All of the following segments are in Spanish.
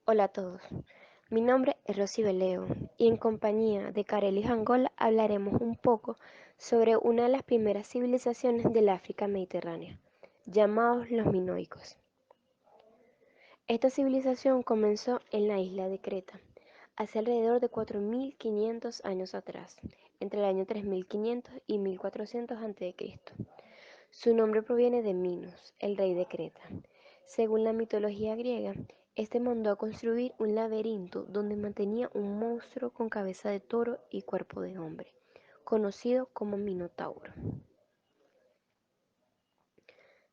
Hola a todos, mi nombre es Rosy Beleo y en compañía de Carelis Angola hablaremos un poco sobre una de las primeras civilizaciones del África mediterránea, llamados los minoicos. Esta civilización comenzó en la isla de Creta, hace alrededor de 4500 años atrás, entre el año 3500 y 1400 a.C. Su nombre proviene de Minos, el rey de Creta. Según la mitología griega, este mandó a construir un laberinto donde mantenía un monstruo con cabeza de toro y cuerpo de hombre, conocido como Minotauro.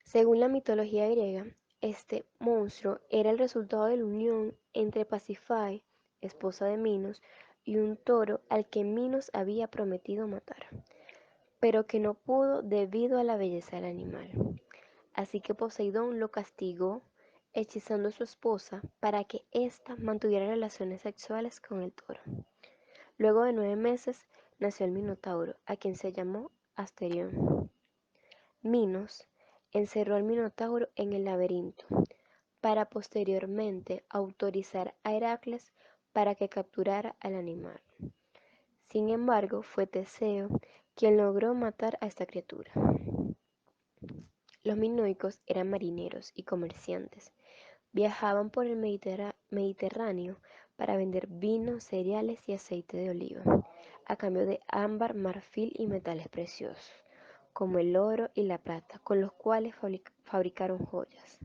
Según la mitología griega, este monstruo era el resultado de la unión entre Pasífae, esposa de Minos, y un toro al que Minos había prometido matar, pero que no pudo debido a la belleza del animal. Así que Poseidón lo castigó, hechizando a su esposa para que ésta mantuviera relaciones sexuales con el toro. Luego de 9 meses nació el Minotauro, a quien se llamó Asterión. Minos encerró al Minotauro en el laberinto, para posteriormente autorizar a Heracles para que capturara al animal. Sin embargo, fue Teseo quien logró matar a esta criatura. Los minoicos eran marineros y comerciantes. Viajaban por el Mediterráneo para vender vino, cereales y aceite de oliva, a cambio de ámbar, marfil y metales preciosos, como el oro y la plata, con los cuales fabricaron joyas.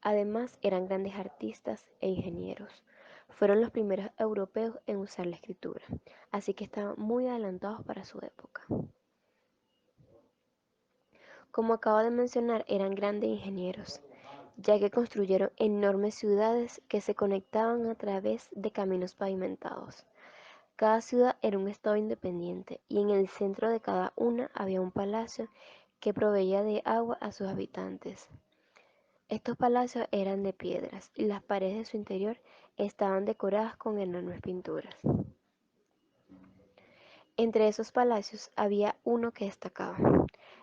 Además, eran grandes artistas e ingenieros. Fueron los primeros europeos en usar la escritura, así que estaban muy adelantados para su época. Como acabo de mencionar, eran grandes ingenieros, ya que construyeron enormes ciudades que se conectaban a través de caminos pavimentados. Cada ciudad era un estado independiente y en el centro de cada una había un palacio que proveía de agua a sus habitantes. Estos palacios eran de piedras y las paredes de su interior estaban decoradas con enormes pinturas. Entre esos palacios había uno que destacaba.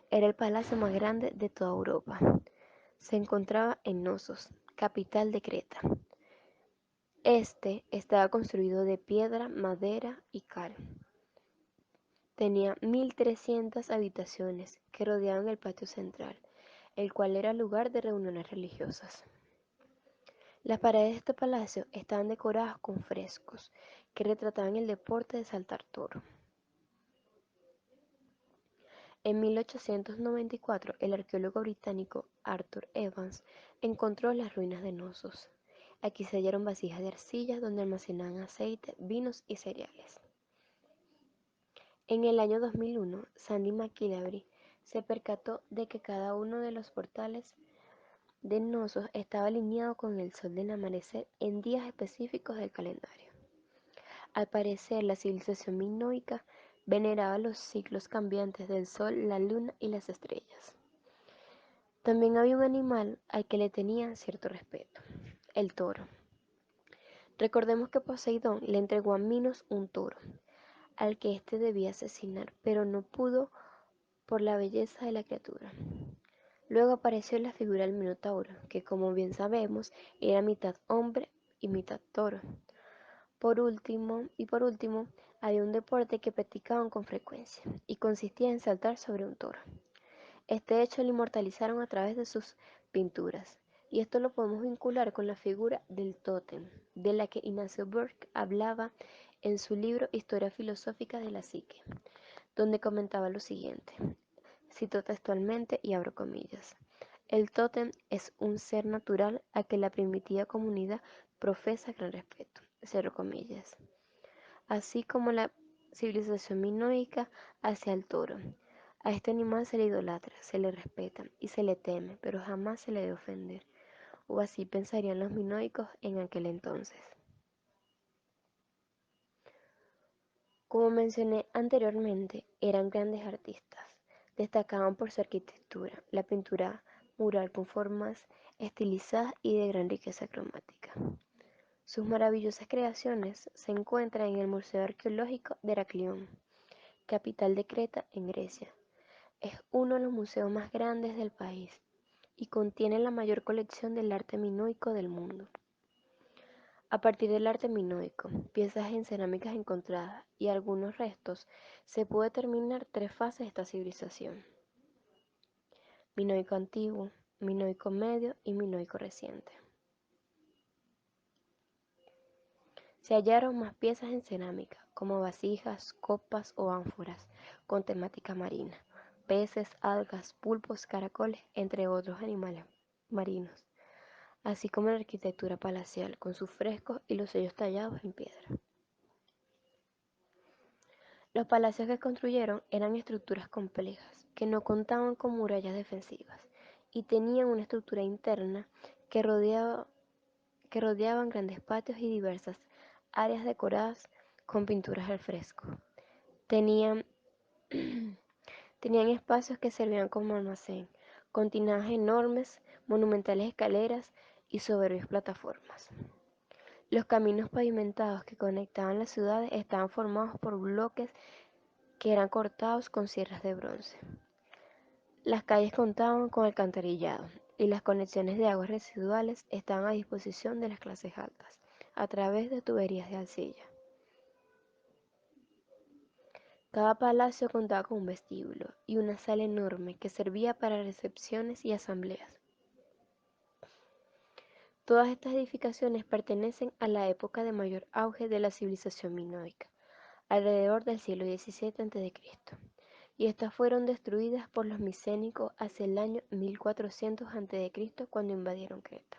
Era el palacio más grande de toda Europa. Se encontraba en Nosos, capital de Creta. Este estaba construido de piedra, madera y cal. Tenía 1300 habitaciones que rodeaban el patio central, el cual era lugar de reuniones religiosas. Las paredes de este palacio estaban decoradas con frescos que retrataban el deporte de saltar toro. En 1894, el arqueólogo británico Arthur Evans encontró las ruinas de Nosos. Aquí se hallaron vasijas de arcilla donde almacenaban aceite, vinos y cereales. En el año 2001, Sandy McIlvary se percató de que cada uno de los portales de Nosos estaba alineado con el sol del amanecer en días específicos del calendario. Al parecer, la civilización minoica veneraba los ciclos cambiantes del sol, la luna y las estrellas. También había un animal al que le tenían cierto respeto, el toro. Recordemos que Poseidón le entregó a Minos un toro, al que éste debía asesinar, pero no pudo por la belleza de la criatura. Luego apareció la figura del Minotauro, que como bien sabemos era mitad hombre y mitad toro. Por último, había un deporte que practicaban con frecuencia, y consistía en saltar sobre un toro. Este hecho lo inmortalizaron a través de sus pinturas, y esto lo podemos vincular con la figura del tótem, de la que Ignacio Burke hablaba en su libro Historia filosófica de la psique, donde comentaba lo siguiente, cito textualmente y abro comillas: el tótem es un ser natural a que la primitiva comunidad profesa gran respeto, cierro comillas, así como la civilización minoica hacia el toro. A este animal se le idolatra, se le respeta y se le teme, pero jamás se le debe ofender, o así pensarían los minoicos en aquel entonces. Como mencioné anteriormente, eran grandes artistas. Destacaban por su arquitectura, la pintura mural con formas estilizadas y de gran riqueza cromática. Sus maravillosas creaciones se encuentran en el Museo Arqueológico de Heraclión, capital de Creta, en Grecia. Es uno de los museos más grandes del país y contiene la mayor colección del arte minoico del mundo. A partir del arte minoico, piezas en cerámicas encontradas y algunos restos, se pudo determinar tres fases de esta civilización: minoico antiguo, minoico medio y minoico reciente. Se hallaron más piezas en cerámica, como vasijas, copas o ánforas, con temática marina, peces, algas, pulpos, caracoles, entre otros animales marinos, así como la arquitectura palacial, con sus frescos y los sellos tallados en piedra. Los palacios que construyeron eran estructuras complejas, que no contaban con murallas defensivas, y tenían una estructura interna que rodeaban grandes patios y diversas áreas decoradas con pinturas al fresco. Tenían, tenían espacios que servían como almacén, con tinajas enormes, monumentales escaleras y soberbias plataformas. Los caminos pavimentados que conectaban las ciudades estaban formados por bloques que eran cortados con sierras de bronce. Las calles contaban con alcantarillado y las conexiones de aguas residuales estaban a disposición de las clases altas, a través de tuberías de arcilla. Cada palacio contaba con un vestíbulo y una sala enorme que servía para recepciones y asambleas. Todas estas edificaciones pertenecen a la época de mayor auge de la civilización minoica, alrededor del siglo XVII a.C., y estas fueron destruidas por los micénicos hacia el año 1400 a.C., cuando invadieron Creta.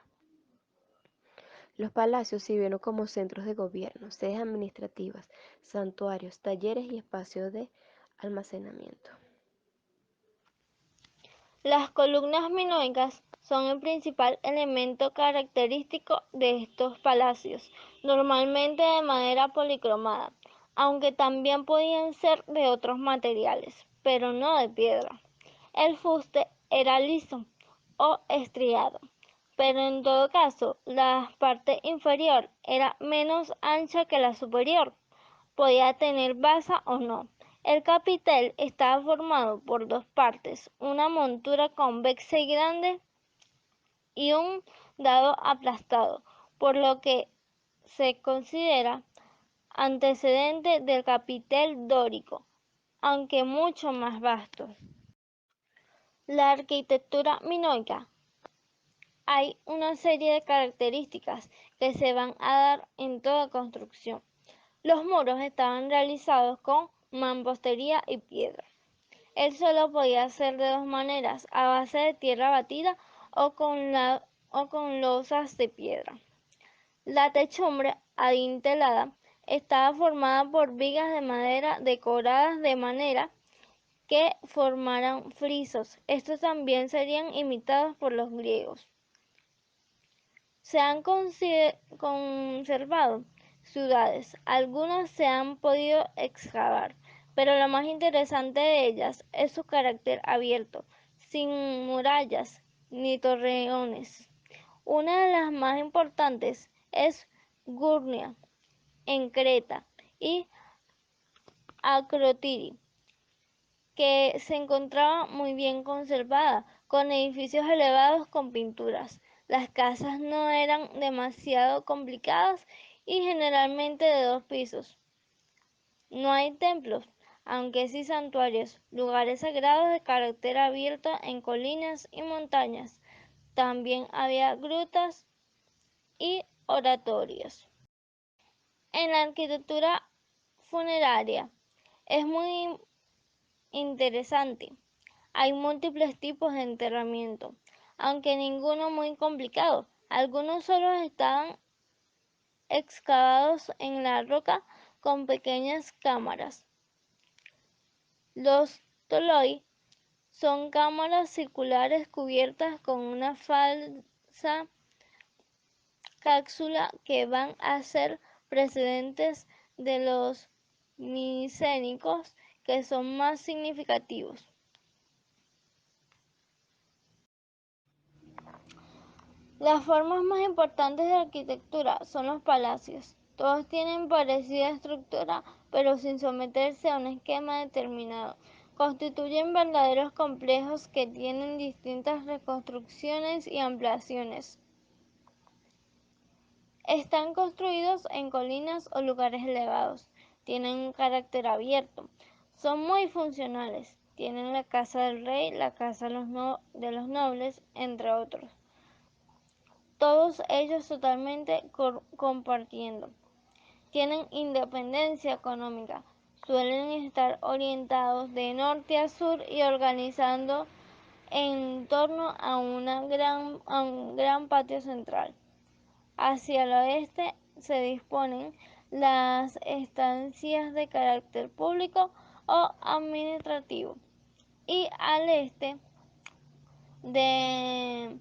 Los palacios sirvieron como centros de gobierno, sedes administrativas, santuarios, talleres y espacios de almacenamiento. Las columnas minoicas son el principal elemento característico de estos palacios, normalmente de madera policromada, aunque también podían ser de otros materiales, pero no de piedra. El fuste era liso o estriado, pero en todo caso la parte inferior era menos ancha que la superior. Podía tener basa o no. El capitel estaba formado por dos partes, una montura convexa y grande y un dado aplastado, por lo que se considera antecedente del capitel dórico, aunque mucho más vasto. La arquitectura minoica. Hay una serie de características que se van a dar en toda construcción. Los muros estaban realizados con mampostería y piedra. El suelo podía ser de dos maneras, a base de tierra batida o con losas de piedra. La techumbre adintelada estaba formada por vigas de madera decoradas de manera que formaran frisos. Estos también serían imitados por los griegos. Se han conservado ciudades, algunas se han podido excavar, pero lo más interesante de ellas es su carácter abierto, sin murallas ni torreones. Una de las más importantes es Gurnia, en Creta, y Acrotiri, que se encontraba muy bien conservada, con edificios elevados con pinturas. Las casas no eran demasiado complicadas y generalmente de dos pisos. No hay templos, aunque sí santuarios, lugares sagrados de carácter abierto en colinas y montañas. También había grutas y oratorios. En la arquitectura funeraria es muy interesante. Hay múltiples tipos de enterramiento, aunque ninguno muy complicado. Algunos solo estaban excavados en la roca con pequeñas cámaras. Los toloi son cámaras circulares cubiertas con una falsa cápsula que van a ser precedentes de los micénicos, que son más significativos. Las formas más importantes de arquitectura son los palacios. Todos tienen parecida estructura, pero sin someterse a un esquema determinado. Constituyen verdaderos complejos que tienen distintas reconstrucciones y ampliaciones. Están construidos en colinas o lugares elevados. Tienen un carácter abierto. Son muy funcionales. Tienen la casa del rey, la casa de los nobles, entre otros. Todos ellos totalmente compartiendo. Tienen independencia económica. Suelen estar orientados de norte a sur y organizando en torno a un gran patio central. Hacia el oeste se disponen las estancias de carácter público o administrativo y al este de,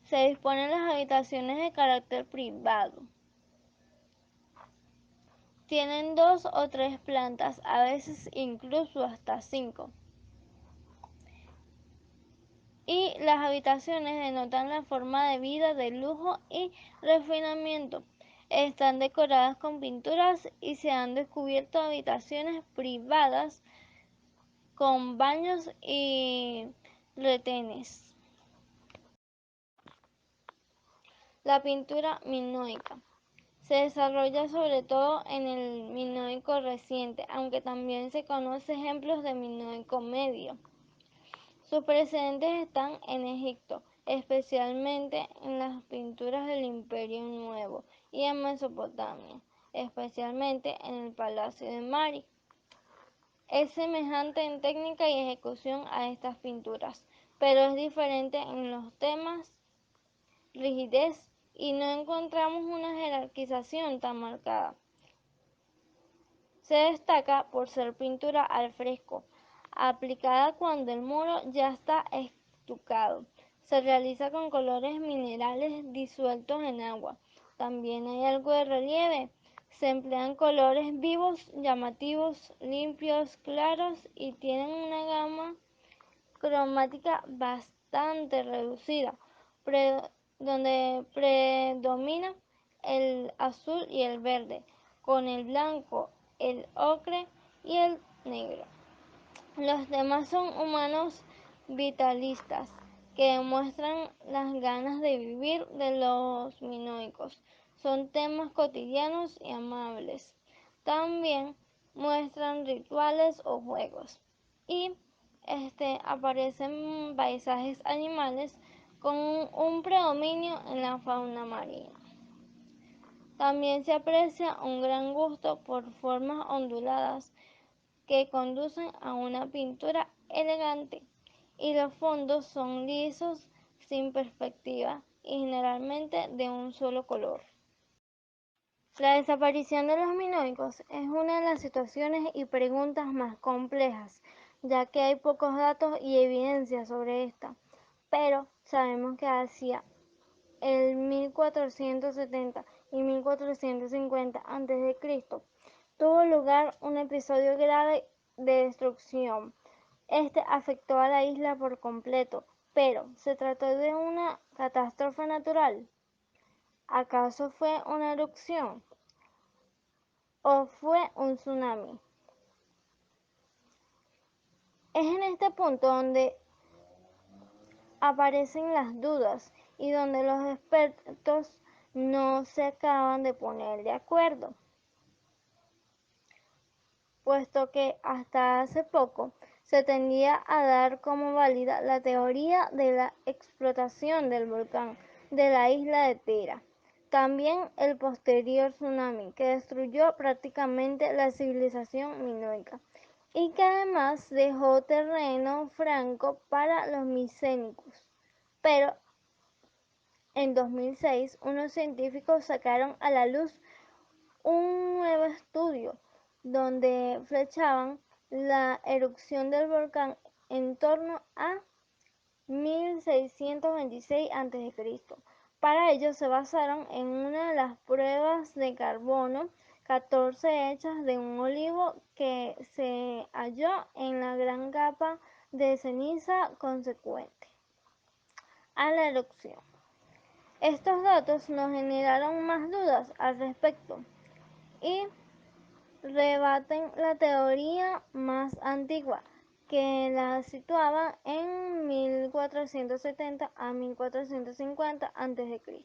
se disponen las habitaciones de carácter privado. Tienen 2 o 3 plantas, a veces incluso hasta 5. Y las habitaciones denotan la forma de vida de lujo y refinamiento. Están decoradas con pinturas y se han descubierto habitaciones privadas con baños y retenes. La pintura minoica se desarrolla sobre todo en el minoico reciente, aunque también se conocen ejemplos de minoico medio. Sus precedentes están en Egipto, especialmente en las pinturas del Imperio Nuevo, y en Mesopotamia, especialmente en el Palacio de Mari. Es semejante en técnica y ejecución a estas pinturas, pero es diferente en los temas, rigidez, y no encontramos una jerarquización tan marcada. Se destaca por ser pintura al fresco, aplicada cuando el muro ya está estucado. Se realiza con colores minerales disueltos en agua. También hay algo de relieve. Se emplean colores vivos, llamativos, limpios, claros y tienen una gama cromática bastante reducida, donde predomina el azul y el verde, con el blanco, el ocre y el negro. Los demás son humanos vitalistas, que demuestran las ganas de vivir de los minoicos. Son temas cotidianos y amables. También muestran rituales o juegos. Y aparecen paisajes animales con un predominio en la fauna marina. También se aprecia un gran gusto por formas onduladas que conducen a una pintura elegante, y los fondos son lisos, sin perspectiva y generalmente de un solo color. La desaparición de los minoicos es una de las situaciones y preguntas más complejas, ya que hay pocos datos y evidencia sobre esta, pero sabemos que hacia el 1470 y 1450 a.C. tuvo lugar un episodio grave de destrucción. Este afectó a la isla por completo, pero ¿se trató de una catástrofe natural? ¿Acaso fue una erupción o fue un tsunami? Es en este punto donde aparecen las dudas y donde los expertos no se acaban de poner de acuerdo, puesto que hasta hace poco se tendía a dar como válida la teoría de la explotación del volcán de la isla de Tera. También el posterior tsunami que destruyó prácticamente la civilización minoica y que además dejó terreno franco para los micénicos. Pero en 2006 unos científicos sacaron a la luz un nuevo estudio donde flechaban la erupción del volcán en torno a 1626 a.C. Para ello se basaron en una de las pruebas de carbono 14 hechas de un olivo que se halló en la gran capa de ceniza consecuente a la erupción. Estos datos nos generaron más dudas al respecto y rebaten la teoría más antigua, que la situaba en 1470 a 1450 a.C.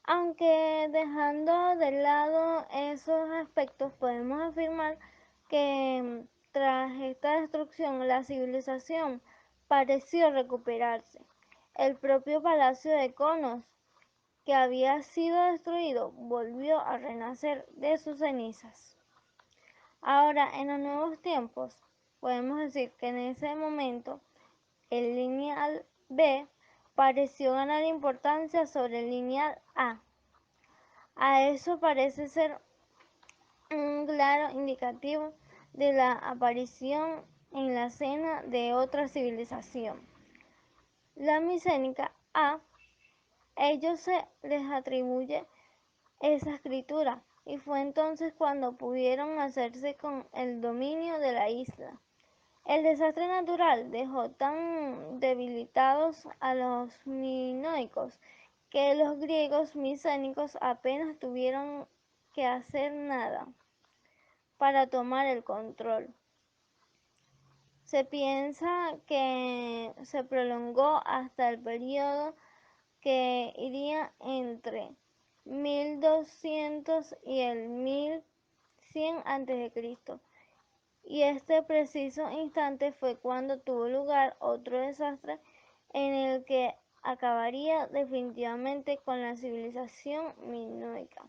Aunque dejando de lado esos aspectos, podemos afirmar que tras esta destrucción la civilización pareció recuperarse. El propio Palacio de Conos, que había sido destruido, volvió a renacer de sus cenizas. Ahora, en los nuevos tiempos, podemos decir que en ese momento el lineal B pareció ganar importancia sobre el lineal A. A eso parece ser un claro indicativo de la aparición en la escena de otra civilización. La micénica A, ellos se les atribuye esa escritura y fue entonces cuando pudieron hacerse con el dominio de la isla. El desastre natural dejó tan debilitados a los minoicos que los griegos micénicos apenas tuvieron que hacer nada para tomar el control. Se piensa que se prolongó hasta el periodo que iría entre 1200 y el 1100 a.C. Y este preciso instante fue cuando tuvo lugar otro desastre en el que acabaría definitivamente con la civilización minoica.